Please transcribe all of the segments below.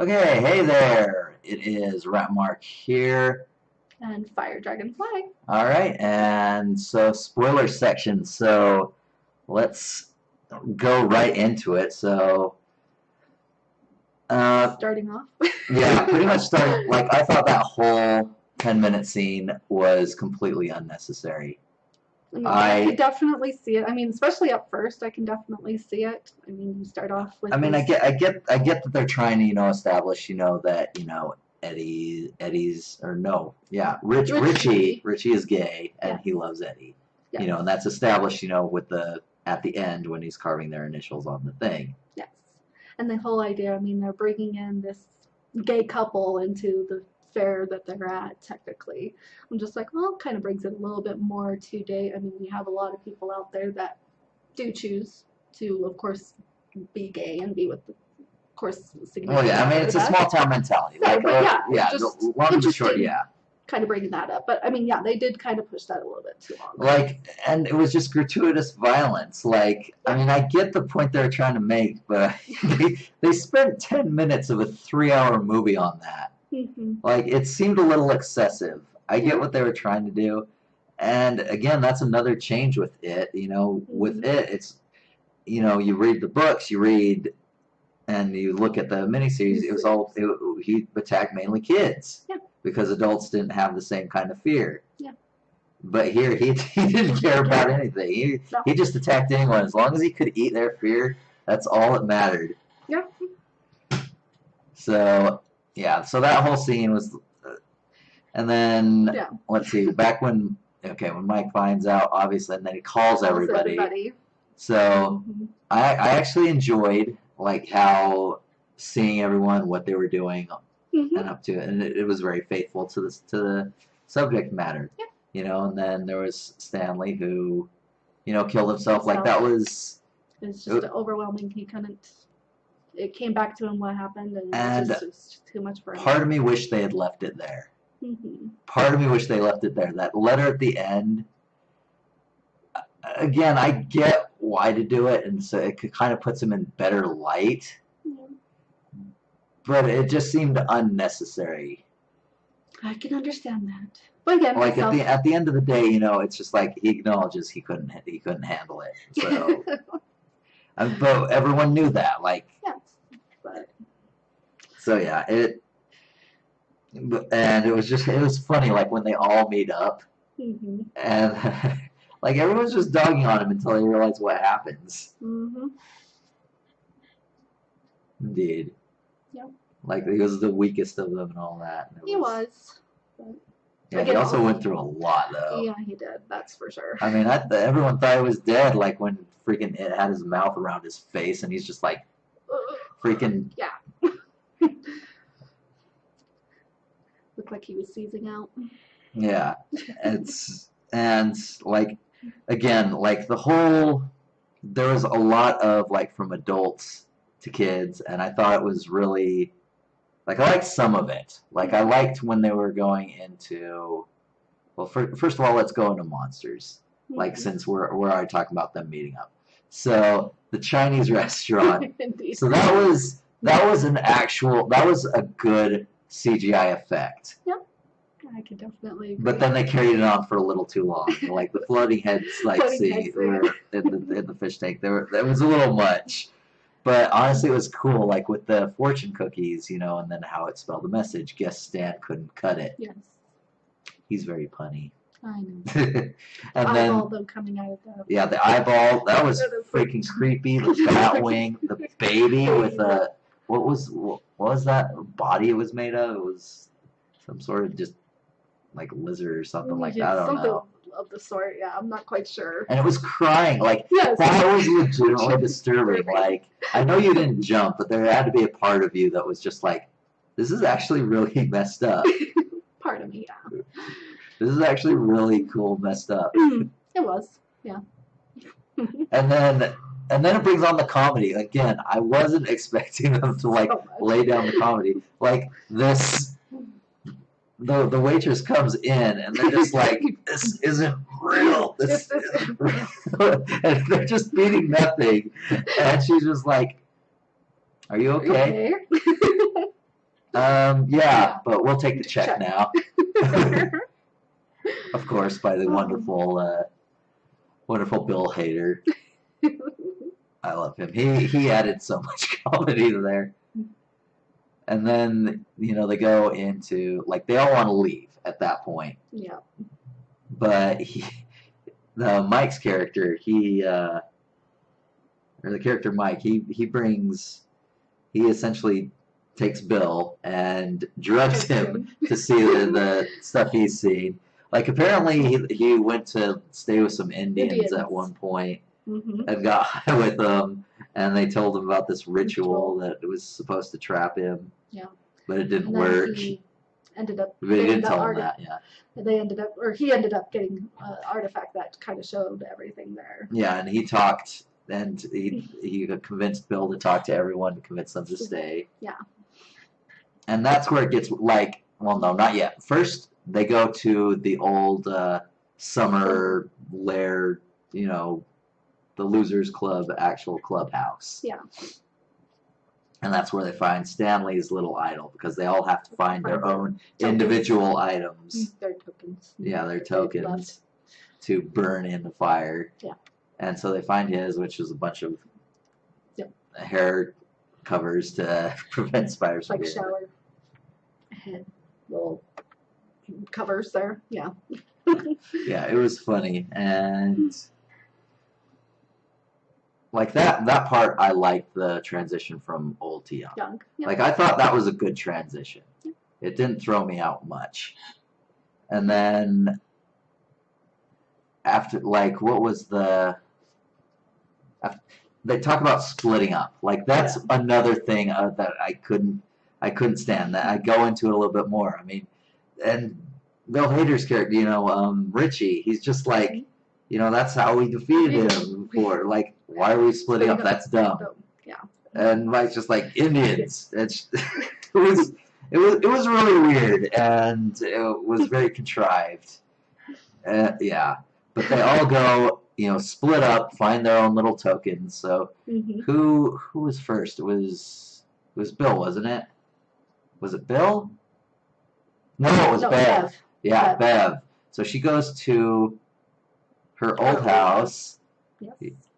Okay, hey there. It is Rapmark here. And Firedragonfly. All right, and so spoiler section. So let's go right into it. So, Starting off. yeah, pretty much start. Like I thought that whole 10-minute scene was completely unnecessary. I could definitely see it. I mean, especially at first, I can definitely see it. I mean, you start off with. I mean, I get that they're trying to, establish, that, Richie is gay and he loves Eddie, Yes. And that's established, with at the end when he's carving their initials on the thing. Yes, and the whole idea. I mean, they're bringing in this gay couple into the fair that they're at. Technically, I'm just like, well, it kind of brings it a little bit more to date. I mean, we have a lot of people out there that do choose to, of course, be gay and be with the, of course, significant. Well, yeah, I mean, it's a small town mentality. Right, but just long and short, kind of bringing that up. But I mean, yeah, they did kind of push that a little bit too long. And it was just gratuitous violence. I mean, I get the point they're trying to make, but they spent 10 minutes of a 3-hour movie on that. Mm-hmm. It seemed a little excessive. I get what they were trying to do. And again, that's another change with it. With it, it's, you read the books, and you look at the miniseries, he attacked mainly kids. Yeah. Because adults didn't have the same kind of fear. Yeah. But here, he didn't care about anything. He just attacked anyone. As long as he could eat their fear, that's all that mattered. Yeah. So, yeah, so that whole scene was... and then, let's see, back when Mike finds out, obviously, and then he calls everybody. So, I actually enjoyed, how seeing everyone, what they were doing, and up to it, and it was very faithful to the subject matter. Yeah. And then there was Stanley who, killed himself. That was... It's just overwhelming. He couldn't... It came back to him what happened, and it was just too much for him. Part of me wished they had left it there. Mm-hmm. Part of me wished they left it there. That letter at the end, again, I get why to do it, and so it kind of puts him in better light. But it just seemed unnecessary. I can understand that. But again, at the end of the day, it's just he acknowledges he couldn't handle it. So, but everyone knew that. Yes, but. So yeah, and it was funny. When they all meet up, and everyone's just dogging on him until they realize what happens. Mm-hmm. Indeed. Yep. He was the weakest of them and all that. And he was. Yeah, he also went through a lot, though. Yeah, he did. That's for sure. I mean, everyone thought he was dead, when freaking it had his mouth around his face, and he's just freaking... Yeah. Looked like he was seizing out. Yeah. Again, the whole... There was a lot of, from adults to kids, and I thought it was really... I liked some of it. I liked when they were going into... Well, first of all, let's go into monsters. Since we're already talking about them meeting up. So, the Chinese restaurant. So that was a good CGI effect. Yep. I could definitely agree. But then they carried it on for a little too long. The floating heads, scene in the fish tank. That was a little much. But honestly, it was cool, with the fortune cookies, and then how it spelled the message. Guess Stan couldn't cut it. Yes. He's very punny. I know. And eyeball, though, coming out of that. Yeah, the eyeball, that was freaking creepy. The bat wing, the baby with a... What was that body it was made of? It was some sort of just, lizard or something like that. I don't know. Of the sort, yeah, I'm not quite sure. And it was crying, yes. That was legitimately disturbing. I know you didn't jump, but there had to be a part of you that was just this is actually really messed up. Part of me, yeah. This is actually really cool messed up. It was, yeah. And then it brings on the comedy. Again, I wasn't expecting them to lay down the comedy. This... The waitress comes in and they're just this isn't real. This isn't real. And they're just feeding nothing. And she's just are you okay? Yeah, but we'll take the check Check. now. Of course, by the wonderful Bill Hader. I love him. He added so much comedy there. And then, they go into, like, they all want to leave at that point. Yeah. But Mike's character, or the character Mike, he essentially takes Bill and drugs him to see the stuff he's seen. Like, apparently he went to stay with some Indians at one point and got high with them, and they told him about this ritual that was supposed to trap him. Yeah. But it didn't work. He ended up But he didn't tell him that, yeah. He ended up getting an artifact that kind of showed everything there. Yeah, and he talked, and he convinced Bill to talk to everyone to convince them to stay. Yeah. And that's where it gets, like, well, no, not yet. First, they go to the old summer lair, the Losers Club actual clubhouse. Yeah. And that's where they find Stanley's little idol, because they all have to find their own individual items. Their tokens. Yeah, their tokens to burn in the fire. Yeah. And so they find his, which is a bunch of hair covers to prevent spiders from like shower head little covers there. Yeah. Yeah, it was funny, and like that part, I liked the transition from old to young. Yeah. Like, I thought that was a good transition. Yeah. It didn't throw me out much. And then after, like, what was they talk about splitting up. Like, that's another thing that I couldn't stand. That I go into it a little bit more. I mean, and Bill Hader's character, Richie, he's just like, that's how we defeated him before. Like, why are we splitting up? That's dumb. Yeah. And Mike's just like, Indians. It was really weird, and it was very contrived. Yeah, but they all go, split up, find their own little tokens. So who was first? It was Bill, wasn't it? Was it Bill? No, it was Bev. Yeah, Bev. So she goes to her old house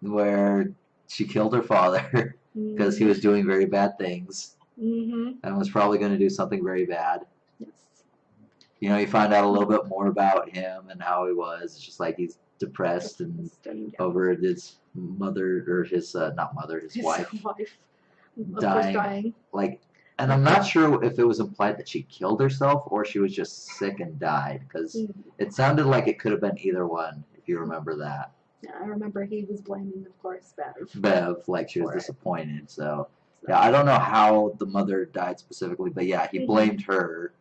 where she killed her father because he was doing very bad things and was probably going to do something very bad. Yes. You find out a little bit more about him and how he was. It's just like he's depressed and over his mother, or his not mother, his wife dying. Like, and I'm not sure if it was implied that she killed herself or she was just sick and died, because it sounded like it could have been either one, if you remember that. Yeah, I remember he was blaming, of course, Bev, like she was disappointed. So, yeah, I don't know how the mother died specifically, but yeah, he blamed her,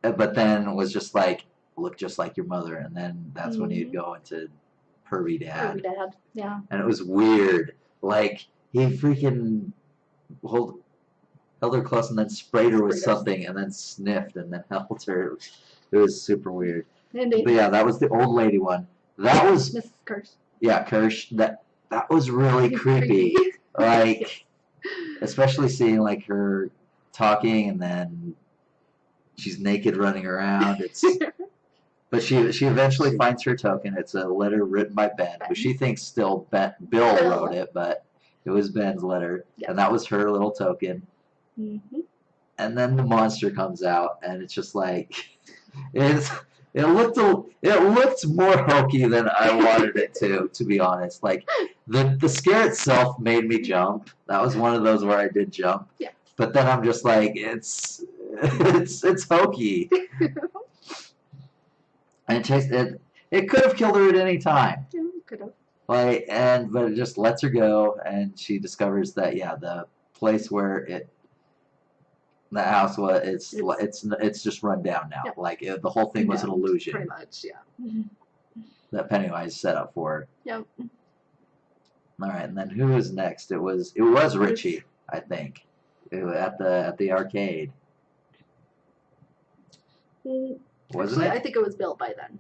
but then was just like, look just like your mother, and then that's when he'd go into pervy dad. Yeah. And it was weird. Like, he freaking held her close and then sprayed her with something and then sniffed and then held her. It was super weird. But yeah, that was the old lady one. That was Mrs. Kirsch. Yeah, Kirsch. That was really creepy. Like, especially seeing like her talking and then she's naked running around. But she eventually finds her token. It's a letter written by Ben, who she thinks still Bill wrote it, but it was Ben's letter, and that was her little token. And then the monster comes out, and it's just like it looked more hokey than I wanted it to be honest. Like, the scare itself made me jump. That was one of those where I did jump. Yeah. But then I'm just like, it's hokey. And it could have killed her at any time. Yeah, it could have. But it just lets her go, and she discovers that the place where the house was, it's just run down now. Like, the whole thing was an illusion. Pretty much, yeah. That Pennywise set up for her. Yep. All right, and then who was next? It was Richie, I think, at the arcade. Wasn't it? I think it was Bill by then.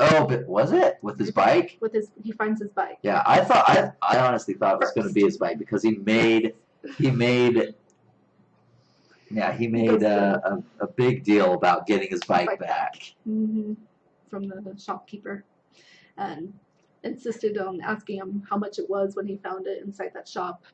Oh, but was it with his bike? He finds his bike. Yeah, I honestly thought it was going to be his bike, because he made Yeah, he He goes made to a big deal about getting his bike bike back. from the shopkeeper, and insisted on asking him how much it was when he found it inside that shop,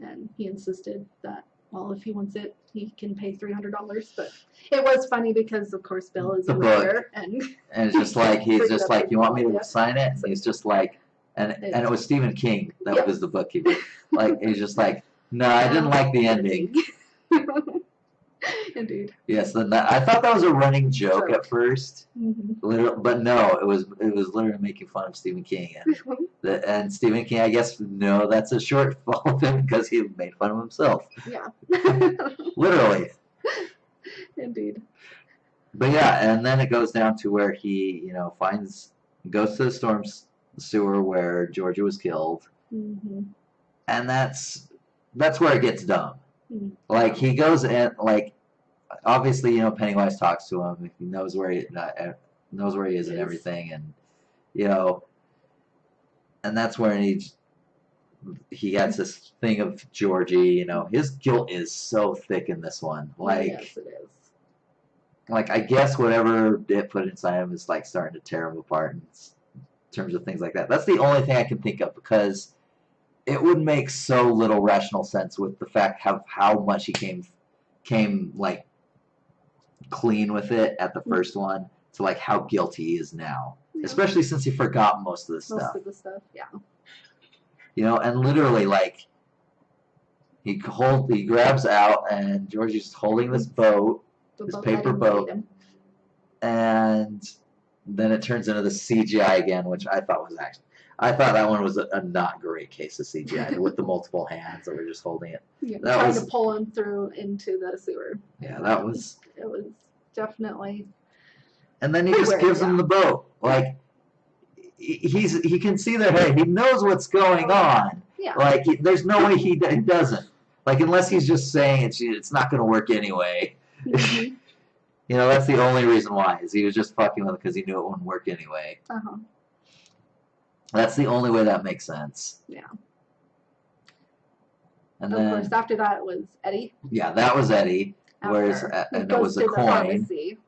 and he insisted that, well, if he wants it, he can pay $300. But it was funny because, of course, Bill is The a book. writer, and And it's just like, he's Brings just up like, the you want me to idea. sign it? And he's just like, and it was Stephen King that Yeah. was the bookkeeper. Like, he's just like, no, I didn't like the ending. Indeed. Yes, I thought that was a running joke at first, but no, it was literally making fun of Stephen King, and Stephen King, I guess, no, that's a shortfall of him because he made fun of himself. Yeah. Literally. Indeed. But yeah, and then it goes down to where he, goes to the storm sewer where Georgia was killed, and that's where it gets dumb. Like, he goes in, like, obviously, Pennywise talks to him. He knows where he is and everything, and and that's where he gets this thing of Georgie. His guilt is so thick in this one. Like, yes, it is. Like, I guess whatever it put inside him is like starting to tear him apart in terms of things like that. That's the only thing I can think of, because it would make so little rational sense with the fact of how much he came like clean with it at the first one to like how guilty he is now, especially since he forgot most of the stuff. Most of the stuff, yeah. And literally, like, he grabs out, and Georgie's holding this boat, this paper boat, and then it turns into the CGI again, which I thought that one was a not great case of CGI with the multiple hands that were just holding it. Yeah, trying to pull him through into the sewer. Yeah, that was. It was definitely. And then he just gives him the boat. Like, he can see their head. He knows what's going on. Yeah. Like, there's no way he doesn't. Like, unless he's just saying it's not going to work anyway. That's the only reason why, is he was just fucking with it because he knew it wouldn't work anyway. That's the only way that makes sense. Yeah. And of course, after that it was Eddie. Yeah, that was Eddie. And it was a coin. Pharmacy.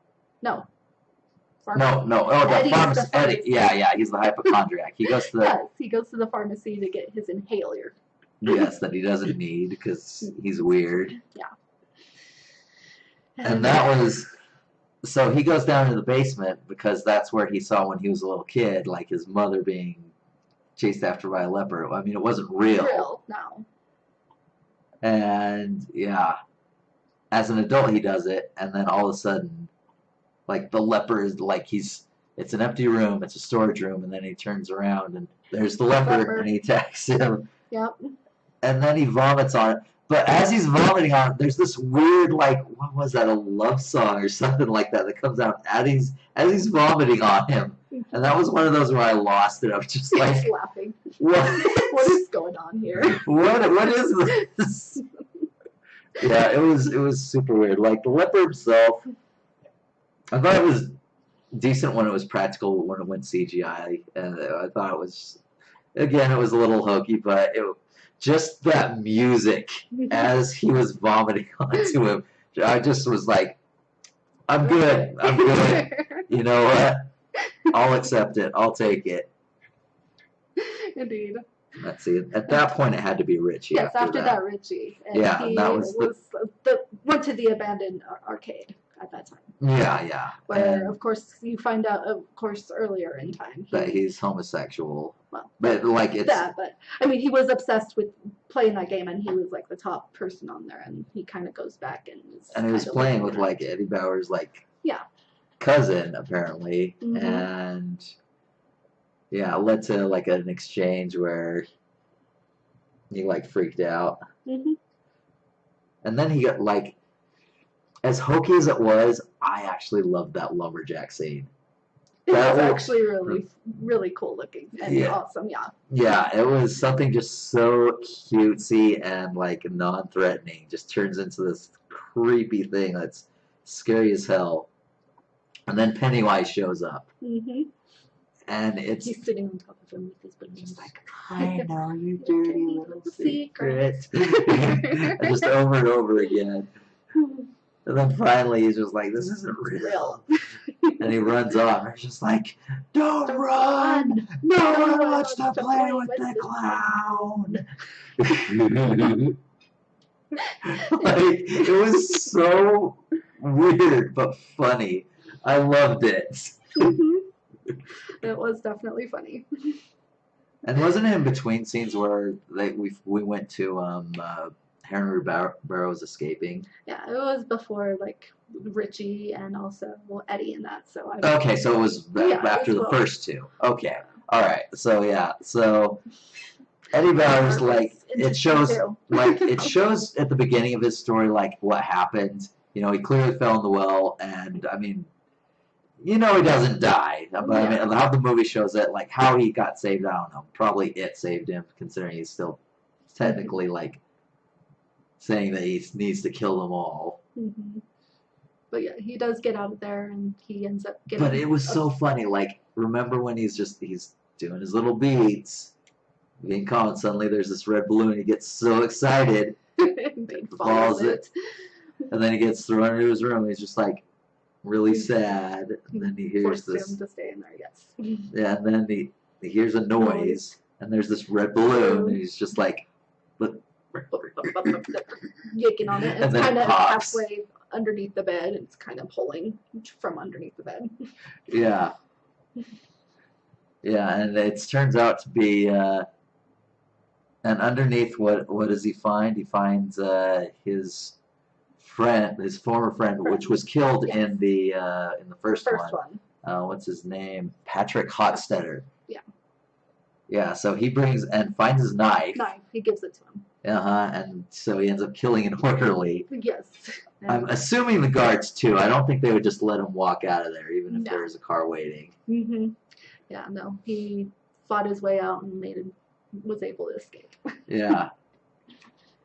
No. Pharmacy. No. Oh, the pharmacy. Eddie. Yeah. He's the hypochondriac. He goes to the. Yes, he goes to the pharmacy to get his inhaler. Yes, that he doesn't need because he's weird. Yeah. And that was. So he goes down to the basement because that's where he saw when he was a little kid, like his mother being chased after by a leopard. I mean, it wasn't real. No. And yeah, as an adult he does it, and then all of a sudden, like, the leopard is like it's an empty room, it's a storage room, and then he turns around and there's the leopard and he attacks him. Yep. And then he vomits on it. But as he's vomiting on it, there's this weird, like, what was that, a love song or something like that comes out as he's vomiting on him. And that was one of those where I lost it. I was just like, laughing. What is going on here? What is this? Yeah, it was super weird. Like, the leopard himself, I thought it was decent when it was practical, when it went CGI, and I thought it was a little hokey, but just that music as he was vomiting onto him, I just was like, I'm good. You know what? I'll accept it. I'll take it. Indeed. Let's see. At that point, it had to be Richie. Yes, after that Richie. And yeah, he that was went to the abandoned arcade at that time. Yeah. Where, of course, you find out, earlier in time that he's homosexual. Well, but like it's that. But I mean, he was obsessed with playing that game, and he was like the top person on there, and he kind of goes back and he was playing with like Eddie Bauer's cousin apparently, and yeah, it led to like an exchange where he like freaked out, and then he got like, as hokey as it was, I actually loved that lumberjack scene. It was actually really, really cool looking and awesome, yeah. Yeah, it was something just so cutesy and like non-threatening. Just turns into this creepy thing that's scary as hell. And then Pennywise shows up. And he's sitting on top of him with his bananas. Just like, I know you dirty little secret. Just over and over again. And then finally he's just like, this isn't real. And he runs off. And he's just like, don't run! No one wants to play with the clown! Like, it was so weird but funny. I loved it. It was definitely funny. And wasn't it in between scenes where we went to Henry Barrows escaping? Yeah, it was before like Richie and also Eddie and that. So Okay, so it was after the first two. Okay, all right. So yeah, so Eddie Barrows, like it shows at the beginning of his story like what happened. You know, he clearly fell in the well, and I mean, you know, he doesn't die. But I mean, how the movie shows it, like how he got saved, I don't know. Probably it saved him, considering he's still technically like saying that he needs to kill them all. Mm-hmm. But yeah, he does get out of there, and he ends up getting. But it was so funny. Like, remember when he's doing his little beats, being calm, and suddenly there's this red balloon. He gets so excited, falls it, and then he gets thrown into his room. He's just like really sad, and then he hears this. Him to stay in there, yes. Yeah, and then he hears a noise, and there's this red balloon, and he's just like, yanking on it, and it's kind of halfway underneath the bed. It's kind of pulling from underneath the bed. Yeah. Yeah, and it turns out to be, and underneath what does he find? He finds his former friend, which was killed in the first one. What's his name? Patrick Hotstetter. Yeah. Yeah, so he brings and finds his knife. He gives it to him. And so he ends up killing an orderly. Yes. I'm assuming the guards too. I don't think they would just let him walk out of there, even if there was a car waiting. Mm-hmm. Yeah, no, he fought his way out and was able to escape. Yeah.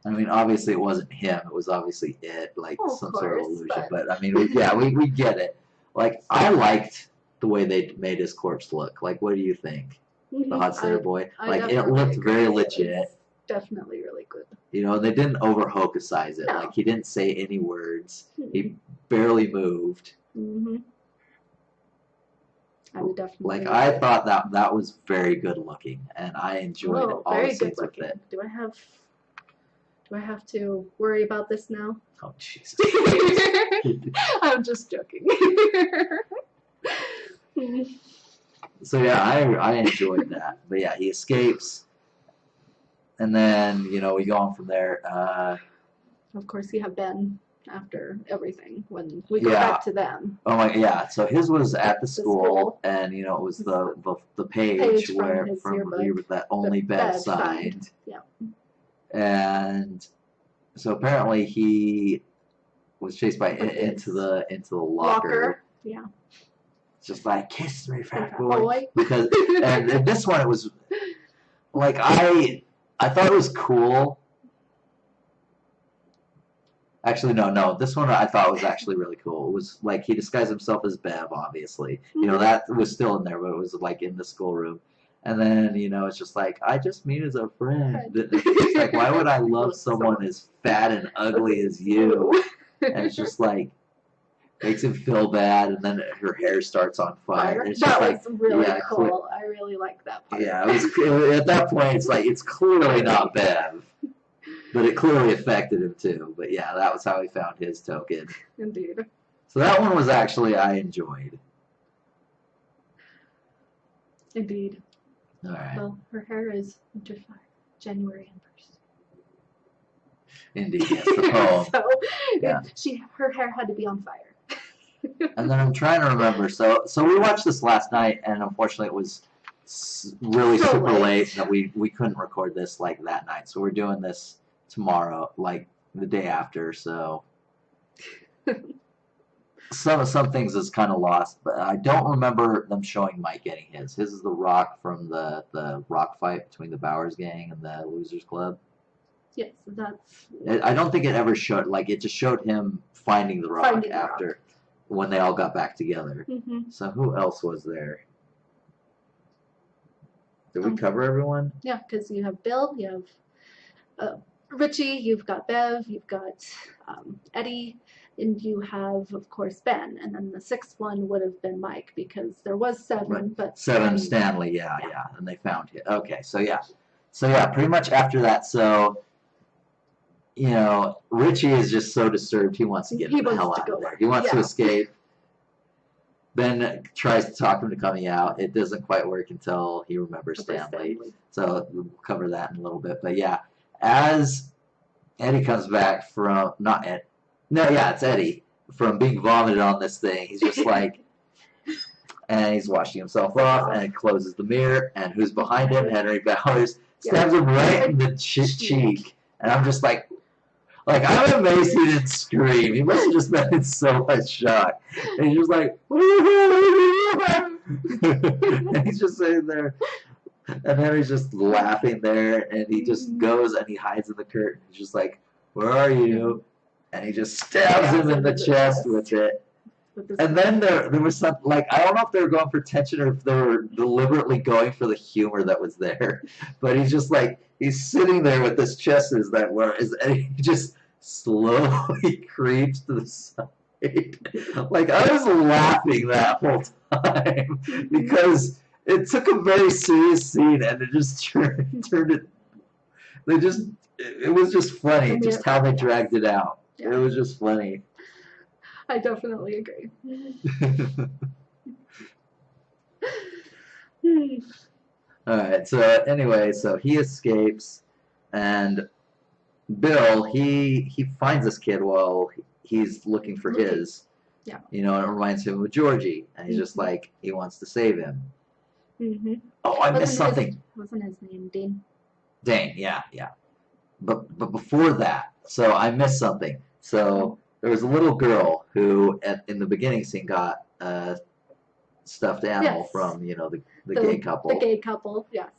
I mean, obviously it wasn't him. It was obviously it, like some sort of illusion. But I mean, we get it. Like, I liked the way they made his corpse look. Like, what do you think? The Hotstetter boy? Like, it looked very legit. Definitely really good. You know, they didn't over-hocus-size it. No. Like, he didn't say any words. He barely moved. Mm-hmm. I would definitely. Like, I thought that was very good looking, and I enjoyed all the scenes with it. Do I have to worry about this now? Oh, Jesus. I'm just joking. So yeah, I enjoyed that. But yeah, he escapes, and then you know we go on from there. Of course, you have Ben after everything when we go back to them. Oh my, yeah. So his was at the school, and you know it was the page where from that only Bev signed. Yeah. And so apparently he was chased into the locker. Yeah. Just like, kiss me, fat boy. Because and this one it was like I thought it was cool. Actually, no. This one I thought was actually really cool. It was like he disguised himself as Bev, obviously. You know, that was still in there, but it was like in the schoolroom. And then, you know, it's just like, I just mean as a friend. It's like, why would I love someone as fat and ugly as you? And it's just like, makes him feel bad, and then her hair starts on fire. It's that was like, really cool. I really like that part. Yeah, at that point, it's like, it's clearly not Bev. But it clearly affected him too. But yeah, that was how he found his token. Indeed. So that one was actually, I enjoyed. Indeed. All right. Well, her hair is winter-fire, January embers. Indeed, yes, the poem. So yeah. Her hair had to be on fire. And then I'm trying to remember. So we watched this last night, and unfortunately it was really so super late that we couldn't record this like that night. So we're doing this tomorrow, like the day after. So some things is kind of lost, but I don't remember them showing Mike getting his. His is the rock from the rock fight between the Bowers gang and the Losers Club. Yes, that's. I don't think it ever showed. Like it just showed him finding the rock when they all got back together. Mm-hmm. So who else was there? Did we cover everyone? Yeah, because you have Bill, you have Richie, you've got Bev, you've got Eddie, and you have, of course, Ben. And then the sixth one would have been Mike because there was Right. seven, but Seven Stanley, yeah, yeah, yeah, and they found him. Okay, so yeah, pretty much after that. So Richie is just so disturbed. He wants to get he the wants hell to out of go. there. He wants to Yeah, escape. Ben tries to talk him to coming out. It doesn't quite work until he remembers Stanley. So we'll cover that in a little bit. But yeah, as Eddie comes back from not Ed, no, yeah, it's Eddie from being vomited on this thing. He's just like, and he's washing himself off, and he closes the mirror, and who's behind him? Henry Bowers stabs him right in the cheek, and I'm just like I'm amazed he didn't scream. He must have just been in so much shock. And he's just like, and he's just sitting there, and Henry's just laughing there, and he just goes and he hides in the curtain. He's just like, "Where are you?" And he just stabs him in the chest with it. And then there was some, like, I don't know if they were going for tension or if they were deliberately going for the humor that was there. But he's just like, he's sitting there with his chest and he just slowly creeps to the side. Like, I was laughing that whole time because it took a very serious scene and it just turned it, it was just funny, just how they dragged it out. It was just funny. I definitely agree. All right. So anyway, so he escapes, and Bill he finds this kid while he's looking for his. Yeah. And it reminds him of Georgie, and he's just like he wants to save him. Mm-hmm. Oh, I missed something. Wasn't his name Dane? Dane, yeah. But before that, so I missed something. So there was a little girl who, in the beginning scene, got a stuffed animal from the gay couple. The gay couple, yes.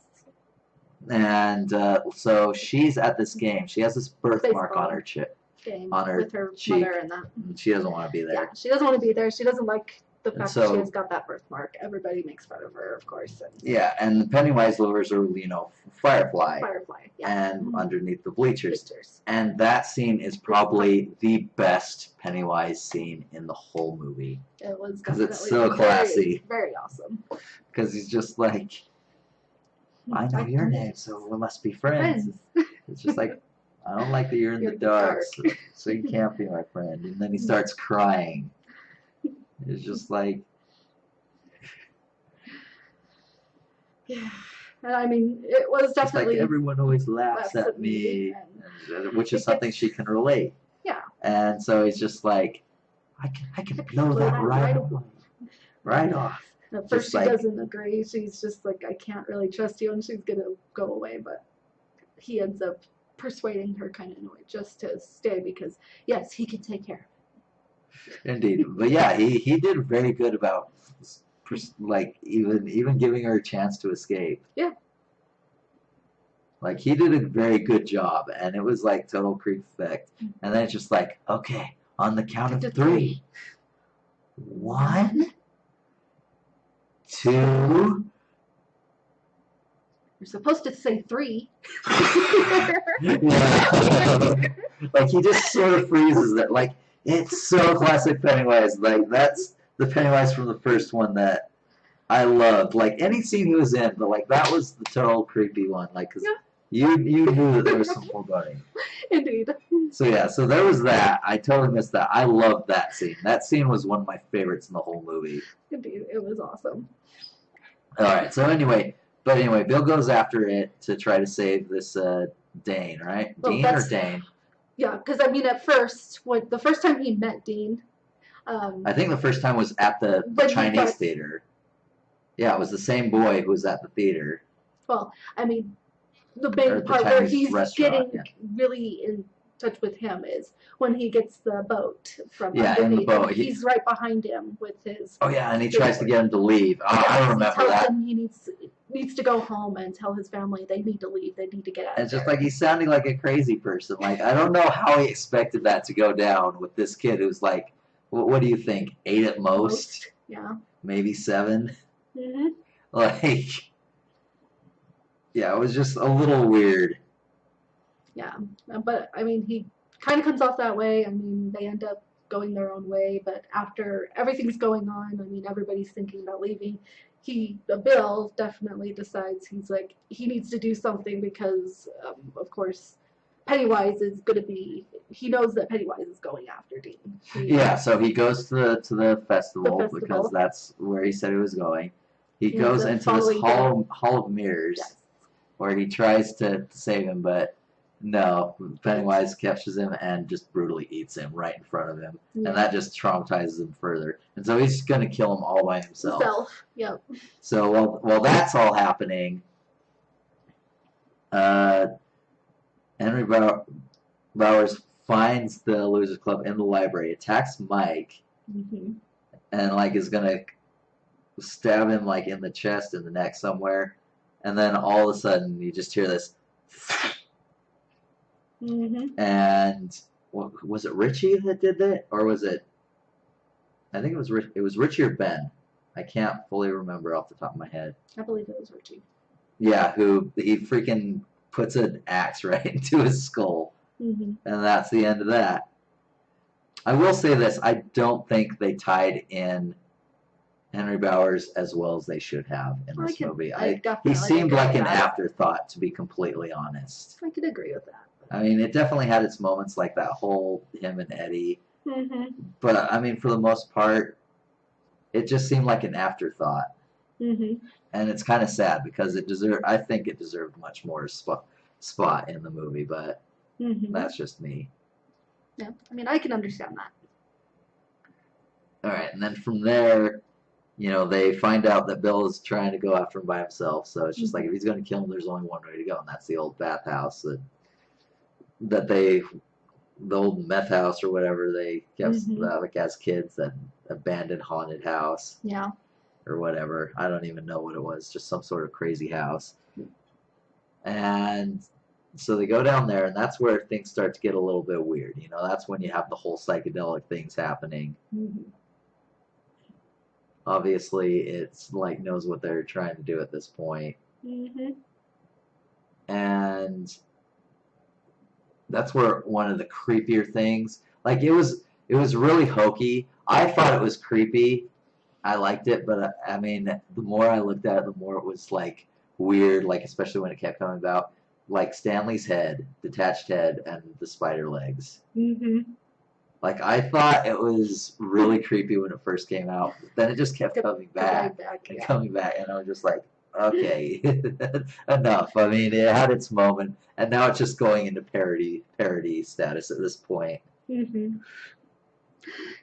And so she's at this game. She has this birthmark on her game on her with her cheek. mother and that. And she doesn't want to be there. Yeah, she doesn't want to be there. She doesn't like the fact so, that she has got that birthmark. Everybody makes fun of her, of course. Yeah, and the Pennywise lovers are, Firefly. Yeah. And underneath the bleachers. And that scene is probably the best Pennywise scene in the whole movie. It was because it's so classy. Very awesome. Because he's just like, I know your name, so we must be friends. It's just like, I don't like that you're in the dark, so you can't be my friend. And then he starts crying. It's just like, yeah. And I mean, it was definitely like everyone always laughs at me, which is something she can relate. Yeah. And so he's just like, I can blow that right off. At first she doesn't agree. She's just like, I can't really trust you, and she's gonna go away. But he ends up persuading her kind of annoyed just to stay because yes, he can take care of it. Indeed, but yeah, he did very good about even giving her a chance to escape. Yeah. Like he did a very good job, and it was like total creep effect. And then it's just like, okay, on the count of 3. 1, 2. You're supposed to say 3. Yeah. Like he just sort of freezes it. Like it's so classic Pennywise. Like that's the Pennywise from the first one that I loved. Like any scene he was in, but like that was the total creepy one. Like because you knew that there was some foreboding. Indeed. So yeah, so there was that. I totally missed that. I loved that scene. That scene was one of my favorites in the whole movie. Indeed, it was awesome. All right. So anyway, Bill goes after it to try to save this Dane, right? Well, Dean or Dane? Yeah, because I mean, at first, the first time he met Dean, I think the first time was at the Chinese theater. Yeah, it was the same boy who was at the theater. Well, I mean, the big part where he's getting really in touch with him is when he gets the boat from underneath. In the boat. He's right behind him with his. Oh yeah, and he tries to get him to leave. Oh, I remember that. He needs to go home and tell his family they need to leave. They need to get out. It's just like he's sounding like a crazy person. Like I don't know how he expected that to go down with this kid who's like, what do you think? 8 at most? Yeah. Maybe 7. Mm-hmm. Like, yeah, it was just a little weird. Yeah, but I mean, he kind of comes off that way. I mean, they end up going their own way, but after everything's going on, I mean, everybody's thinking about leaving. Bill definitely decides he needs to do something because, of course, Pennywise is going to be. He knows that Pennywise is going after Dean. Yeah, so he goes to the The festival because festival. that's where he said he was going. He He ends goes up into this following hall of mirrors Yes. where he tries to save him, but no, Pennywise captures him and just brutally eats him right in front of him, Yeah. and that just traumatizes him further. And so he's going to kill him all by himself. Yep. So while that's all happening, uh, Henry Bowers finds the Losers Club in the library, attacks Mike, Mm-hmm. and like is gonna stab him like in the chest, in the neck somewhere, and then all of a sudden you just hear this, Mm-hmm. and was it Richie that did that, or was it? I think it was Richie or Ben. I can't fully remember off the top of my head. I believe it was Richie. Yeah, who he freaking puts an axe right into his skull, Mm-hmm. and that's the end of that. I will say this: I don't think they tied in Henry Bowers as well as they should have in this movie. He seemed like an afterthought, to be completely honest. I could agree with that. I mean, it definitely had its moments, like that whole him and Eddie. Mm-hmm. But I mean, for the most part, it just seemed like an afterthought. Mm-hmm. And it's kind of sad because I think it deserved much more spot in the movie, but Mm-hmm. that's just me. Yeah, I mean, I can understand that. All right, and then from there, they find out that Bill is trying to go after him by himself. So it's just like, if he's going to kill him, there's only one way to go, and that's the old bathhouse the old meth house or whatever they kept like as kids, that abandoned haunted house. Yeah. Or whatever. I don't even know what it was. Just some sort of crazy house. And so they go down there, and that's where things start to get a little bit weird. That's when you have the whole psychedelic things happening. Mm-hmm. Obviously, it's like knows what they're trying to do at this point. Mm-hmm. And that's where one of the creepier things, like it was really hokey. I thought it was creepy. I liked it, but I mean, the more I looked at it, the more it was like weird, like especially when it kept coming about, like Stanley's head, detached head, and the spider legs. Mm-hmm. Like I thought it was really creepy when it first came out, but then it just kept coming back and coming back, and I was just like, okay, enough. I mean, it had its moment, and now it's just going into parody status at this point. Mm-hmm.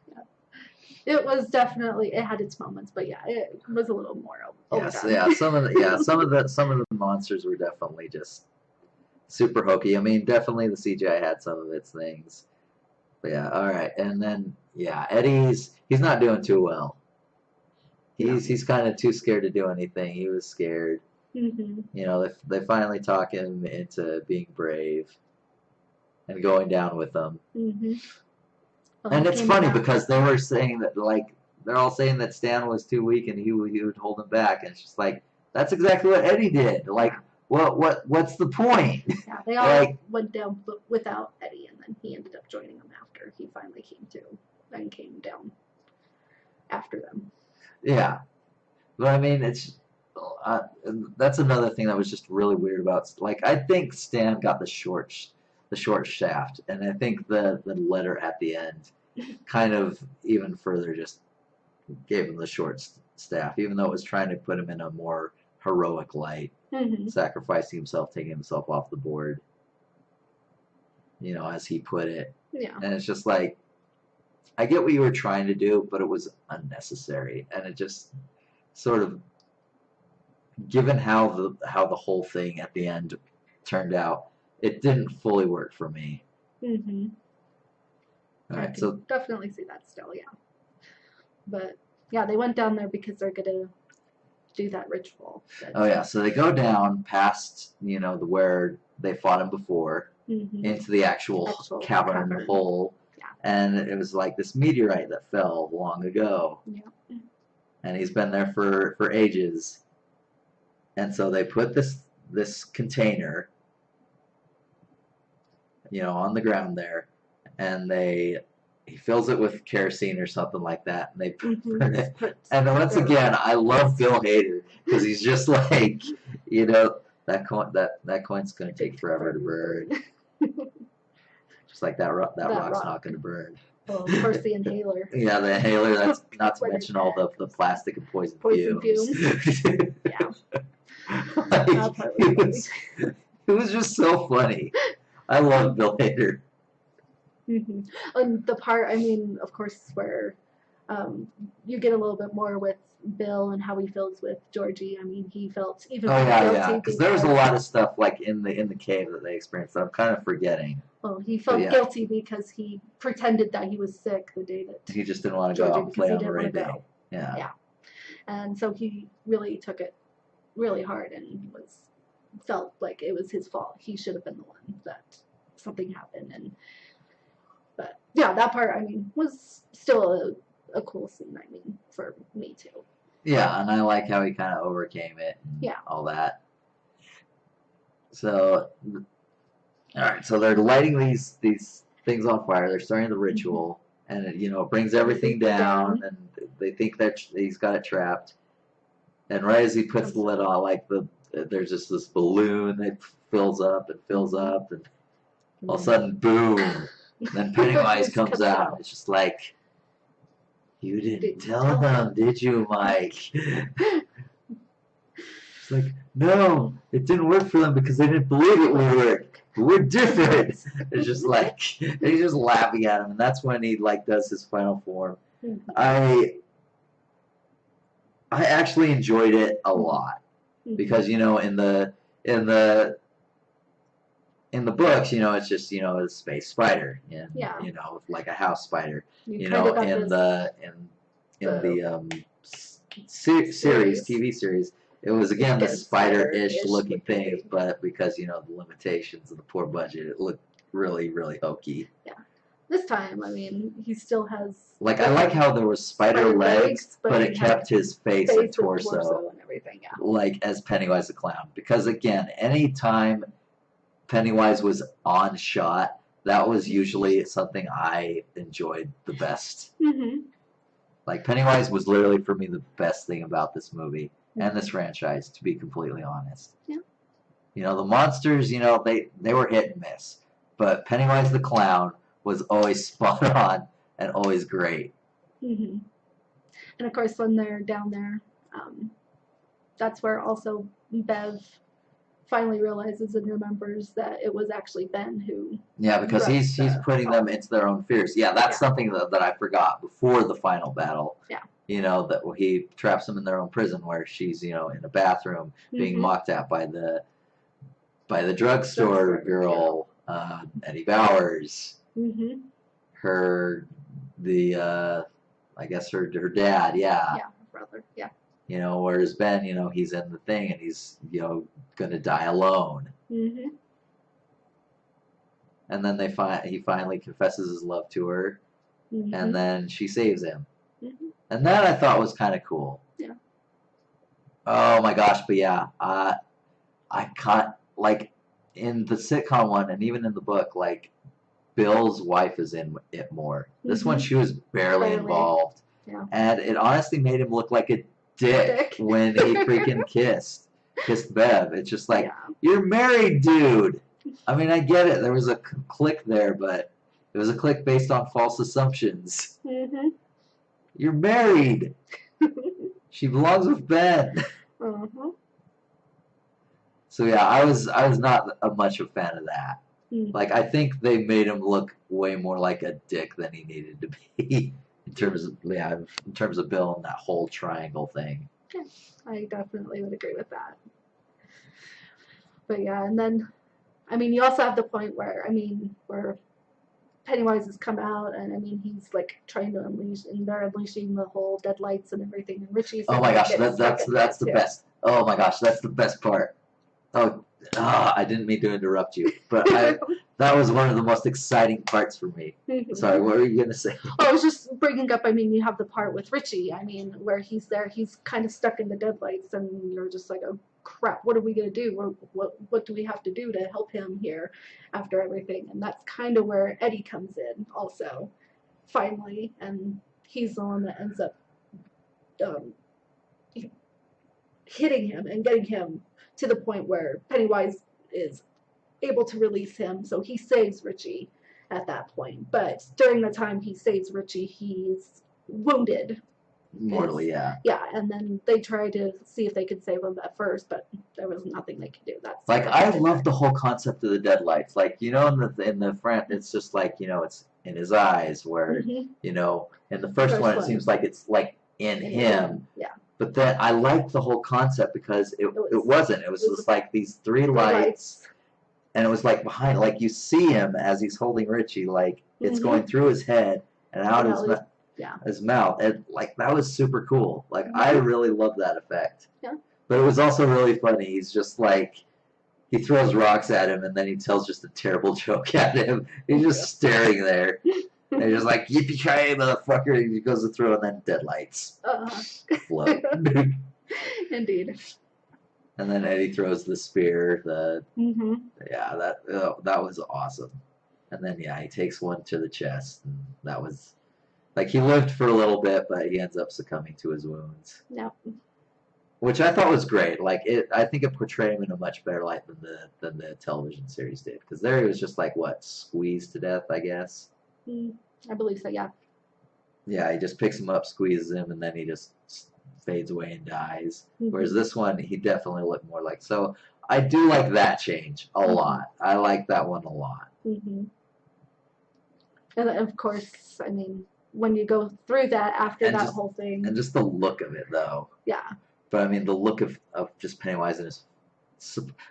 Yeah. It was definitely, it had its moments, but yeah, it was a little more overdone. Yeah, some of the monsters were definitely just super hokey. I mean, definitely the CGI had some of its things. But yeah, all right, and then Eddie's he's not doing too well. He's kind of too scared to do anything. He was scared. Mm-hmm. They finally talk him into being brave and going down with them. Mm-hmm. And it's funny because they were saying that, like, they're all saying that Stan was too weak and he would hold him back, and it's just like, that's exactly what Eddie did. Like, what's the point? Yeah, they all went down without Eddie, and then he ended up joining them after he finally came down after them. Yeah, but I mean, that's another thing that was just really weird about. Like, I think Stan got the short shaft, and I think the letter at the end kind of even further just gave him the short staff, even though it was trying to put him in a more heroic light, sacrificing himself, taking himself off the board, as he put it. Yeah. And it's just like, I get what you were trying to do, but it was unnecessary, and it just sort of, given how the whole thing at the end turned out, it didn't fully work for me. Mm-hmm. All right, I can definitely see that still, yeah. But yeah, they went down there because they're gonna do that ritual. So they go down past where they fought him before, into the actual cavern hole. Yeah. And it was like this meteorite that fell long ago. Yeah. And he's been there for ages. And so they put this container on the ground there, and he fills it with kerosene or something like that, and they burn it. And once again, I love Bill Hader because he's just like, that coin's gonna take forever to burn. Just like that rock's not gonna burn. Well, of course, the inhaler. Yeah, the inhaler. That's not to mention all the plastic and poison fumes. Yeah. It was just so funny. I love Bill Hader. And the part, I mean, of course, where you get a little bit more with Bill and how he feels with Georgie. I mean, he felt even guilty because there was a lot of stuff like in the cave that they experienced that I'm kind of forgetting. Well, he felt guilty because he pretended that he was sick the day that he just didn't want to go out and play on the rainbow. Yeah. And so he really took it really hard and felt like it was his fault. He should have been the one that something happened. But yeah, that part, I mean, was still a cool scene, I mean, for me too. Yeah, and I like how he kind of overcame it and all that. So, all right, so they're lighting these things on fire. They're starting the ritual, and it brings everything down, and they think that he's got it trapped. And right as he puts the lid on, like there's just this balloon that fills up, and all of a sudden, boom! And then Pennywise comes out. It's just like, you didn't tell them, did you, Mike? It's like, no, it didn't work for them because they didn't believe it would work. We're different. It's just like, he's just laughing at him, and that's when he does his final form. I actually enjoyed it a lot because in the books, it's just a space spider, and like a house spider. In the TV series, it was again the spider-ish looking thing, but because the limitations of the poor budget, it looked really, really hokey. Yeah. This time, I mean, he still has. Like I like how there was spider legs, but it kept his face and torso and everything. Yeah. Like as Pennywise the clown, because again, anytime Pennywise was on shot, that was usually something I enjoyed the best. Like Pennywise was literally for me the best thing about this movie and this franchise, to be completely honest. Yeah. The monsters, they were hit and miss, but Pennywise the clown was always spot on and always great. And of course, when they're down there, that's where also Bev finally realizes and remembers that it was actually Ben who. Yeah, because he's putting them into their own fears. Yeah, that's something that I forgot before the final battle. Yeah. That he traps them in their own prison where she's in a bathroom being mocked at by the drugstore girl, Eddie Bowers. I guess her dad. Yeah. Yeah, her brother. Yeah. Whereas Ben, he's in the thing and he's, gonna die alone. And then he finally confesses his love to her, and then she saves him. And that I thought was kind of cool. Yeah. Oh my gosh, but yeah, I can't, like, in the sitcom one and even in the book, like, Bill's wife is in it more. This one, she was barely involved. Yeah. And it honestly made him look like a dick when he freaking kissed Bev. It's just like, you're married, dude. I mean, I get it. There was a click there, but it was a click based on false assumptions. You're married. She belongs with Ben. So yeah, I was not much of a fan of that. Like, I think they made him look way more like a dick than he needed to be in terms of Bill and that whole triangle thing. Yeah, I definitely would agree with that. But yeah, and then, I mean, you also have the point where Pennywise has come out, and I mean, he's like trying to unleash, and they're unleashing the whole deadlights and everything. And Richie's. Oh my gosh, that's the best. Oh my gosh, that's the best part. I didn't mean to interrupt you, but that was one of the most exciting parts for me. Sorry, what were you gonna say? I was just bringing up. I mean, you have the part with Richie. I mean, where he's there, he's kind of stuck in the deadlights, and you're just like, crap, what are we gonna do? Or what do we have to do to help him here after everything? And that's kind of where Eddie comes in also, finally, and he's the one that ends up um, hitting him and getting him to the point where Pennywise is able to release him. So he saves Richie at that point. But during the time he saves Richie, he's wounded. Mortally, yeah. Yeah, and then they try to see if they could save him at first, but there was nothing they could do. That's like I love the whole concept of the deadlights. Like, you know, in the front, it's just like, you know, it's in his eyes. Where you know, in the first one, it seems like it's like in him. Yeah. But then I liked the whole concept because it wasn't. It was just like these three lights, and it was like behind, like you see him as he's holding Richie, like it's going through his head and out his mouth. And like that was super cool. Like I really loved that effect. Yeah. But it was also really funny. He's just like, he throws rocks at him and then he tells just a terrible joke at him. He's just staring there. And he's just like, yippee-ki-yay, motherfucker. And he goes to throw, and then deadlights float. Indeed. And then Eddie throws the spear. Yeah, that was awesome. And then, yeah, he takes one to the chest. And that was, like, he lived for a little bit, but he ends up succumbing to his wounds. Yep. Which I thought was great. Like I think it portrayed him in a much better light than the television series did. Because there he was just like, what, squeezed to death, I guess. I believe so. Yeah. Yeah, he just picks him up, squeezes him, and then he just fades away and dies. Whereas this one, he definitely looked more like. So I do like that change a lot. I like that one a lot. And of course, I mean, when you go through that after that whole thing, and just the look of it, though. Yeah. But I mean, the look of just Pennywise in his,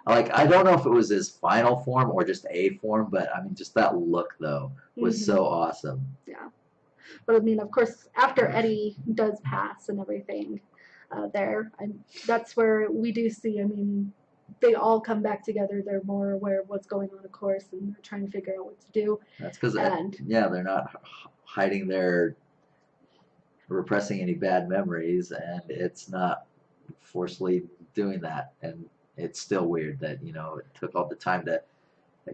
like, I don't know if it was his final form or just a form, but I mean, just that look though was so awesome. Yeah. But I mean, of course, after Eddie does pass and everything, that's where we do see. I mean, they all come back together. They're more aware of what's going on, of course, and they're trying to figure out what to do. That's because they're not hiding their repressing any bad memories, and it's not forcefully doing that. And it's still weird that, you know, it took all the time to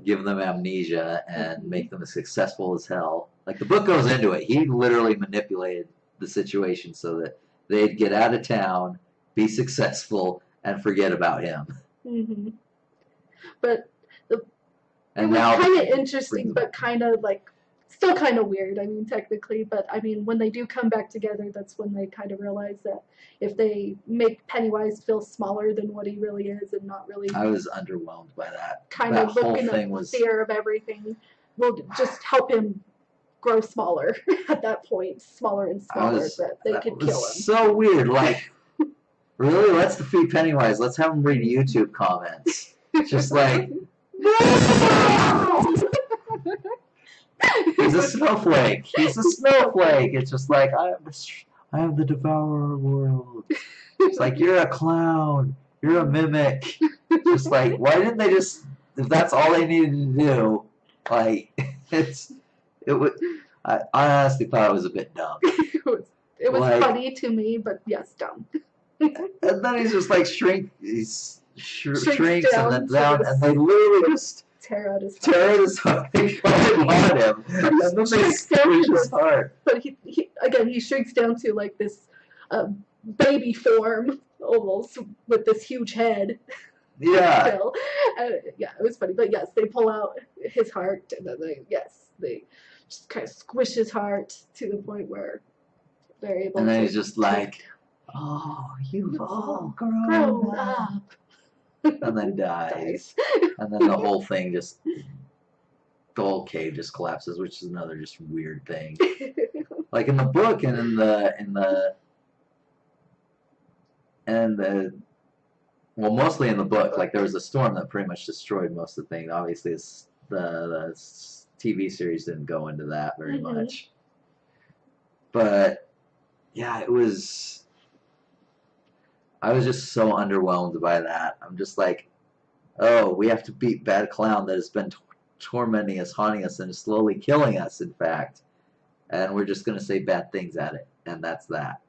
give them amnesia and make them as successful as hell. Like, the book goes into it. He literally manipulated the situation so that they'd get out of town, be successful, and forget about him. But it was kind of interesting, but kind of like still kind of weird. I mean, technically, but I mean, when they do come back together, that's when they kind of realize that if they make Pennywise feel smaller than what he really is and not really, I was underwhelmed by that. Kind of looking at the fear of everything will just help him grow smaller at that point, smaller and smaller, that they could kill him. So weird, like, really? Let's defeat Pennywise. Let's have him read YouTube comments. Just like, he's a snowflake. He's a snowflake. It's just like, I am the devourer world. It's like, you're a clown. You're a mimic. Just like, why didn't they just, if that's all they needed to do, like, I honestly thought it was a bit dumb. It was like, funny to me, but yes, dumb. And then he's just like shrinks and then down, and they literally just tear out his heart. They fucking want him. And then they squish his heart. But he shrinks down to like this baby form, almost, with this huge head. Yeah. Still. Yeah, it was funny. But yes, they pull out his heart, and then they just kind of squish his heart to the point where they're able to. And then he's just like, oh, you've all grown up. And then dies. And then the whole thing the whole cave just collapses, which is another just weird thing. Like in the book and in the well, mostly in the book, like there was a storm that pretty much destroyed most of the thing. Obviously, the TV series didn't go into that very much. But yeah, I was just so underwhelmed by that. I'm just like, oh, we have to beat Bad Clown that has been tormenting us, haunting us, and slowly killing us, in fact. And we're just going to say bad things at it. And that's that.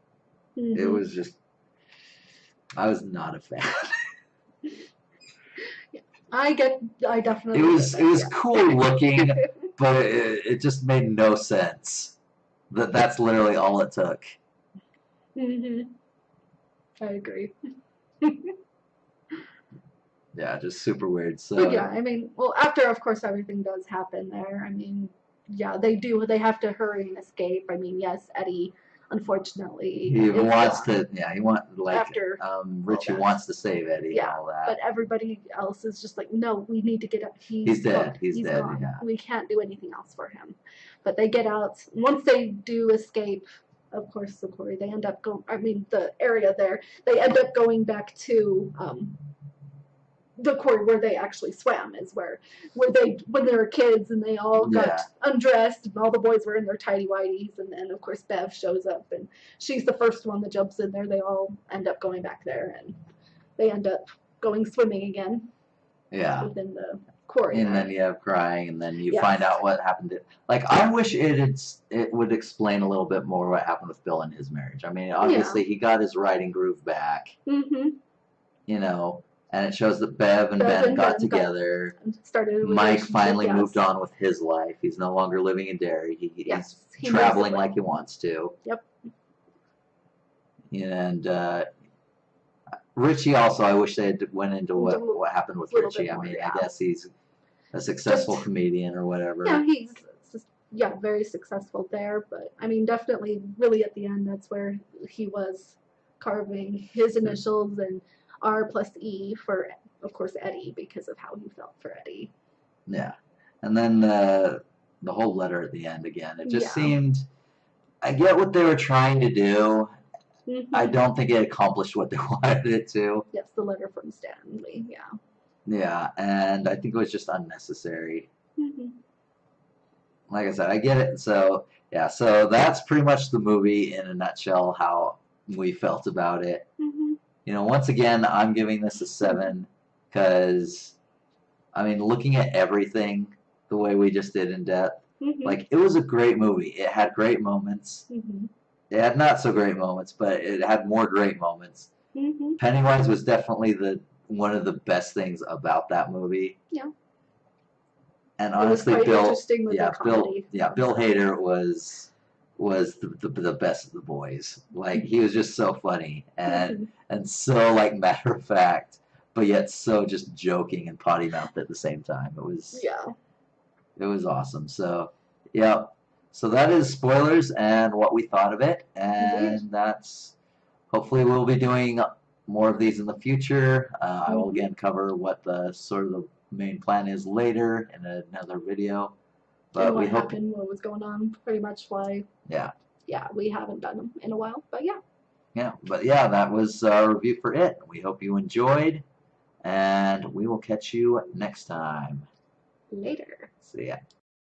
It was just, I was not a fan. I It definitely get was it that. was cool looking, Yeah. but it just made no sense. That's literally all it took. hmm I agree. Yeah, just super weird. But yeah, So I mean, well, after of course everything does happen there. I mean, yeah, they do. They have to hurry and escape. I mean, yes, Eddie, unfortunately, he is wants gone to, yeah, he want like after all Richie that. wants to save Eddie and Yeah, all but that. everybody else is just like, no, we need to get out. He's He's dead. cooked. He's He's dead. gone. Yeah. We can't do anything else for him. But they get out. Once they do escape, of course, the quarry, they end up going. I mean, the area there, they end up going back to the quarry where they actually swam is where they when they were kids and they all got Yeah. undressed and all the boys were in their tidy whities and then of course Bev shows up and she's the first one that jumps in there. They all end up going back there and they end up going swimming again Yeah. within the quarry And there. then you have crying, and then you Yes. find out what happened to. Like, I wish it would explain a little bit more what happened with Bill and his marriage. I mean, obviously he got his writing groove back, Mm-hmm. you know, and it shows that Bev and Bev Ben and got Ben got together. started a Mike relationship. finally Yes. moved on with his life. He's no longer living in Derry. Yes. He's He moves traveling away. like he wants to. Yep. And Richie also, I wish they had went into what happened with Little Richie. bit I more, mean, yeah. I guess he's a successful Just comedian or whatever. yeah, he's just, yeah, very successful there. But I mean, definitely, really at the end, that's where he was carving his initials and R plus E for, of course, Eddie because of how he felt for Eddie. Yeah, and then the whole letter at the end again. It just Yeah. seemed. I get what they were trying to do. Mm-hmm. I don't think it accomplished what they wanted it to. Yes, the letter from Stanley. Yeah. Yeah, and I think it was just unnecessary. Mm-hmm. Like I said, I get it. So yeah, so that's pretty much the movie in a nutshell. How we felt about it. Mm-hmm. You know, once again, I'm giving this a 7 because, I mean, looking at everything the way we just did in depth, Mm-hmm. like it was a great movie. It had great moments. Mm-hmm. It had not so great moments, but it had more great moments. Mm-hmm. Pennywise was definitely one of the best things about that movie. Yeah. And It was honestly, quite Bill, interesting with the comedy. Bill Hader was the best of the boys. Like he was just so funny Mm-hmm. and so like matter of fact, but yet so just joking and potty mouthed at the same time. Yeah. It was awesome. So yeah. So that is spoilers and what we thought of it, and Indeed. that's hopefully we'll be doing more of these in the future. I will Mhm. again cover what the sort of the main plan is later in another video. But And we what hope, happened, what was going on, pretty much why. yeah, Yeah, we haven't done them in a while, but yeah. yeah. But yeah, that was our review for it. We hope you enjoyed, and we will catch you next time. Later. See ya.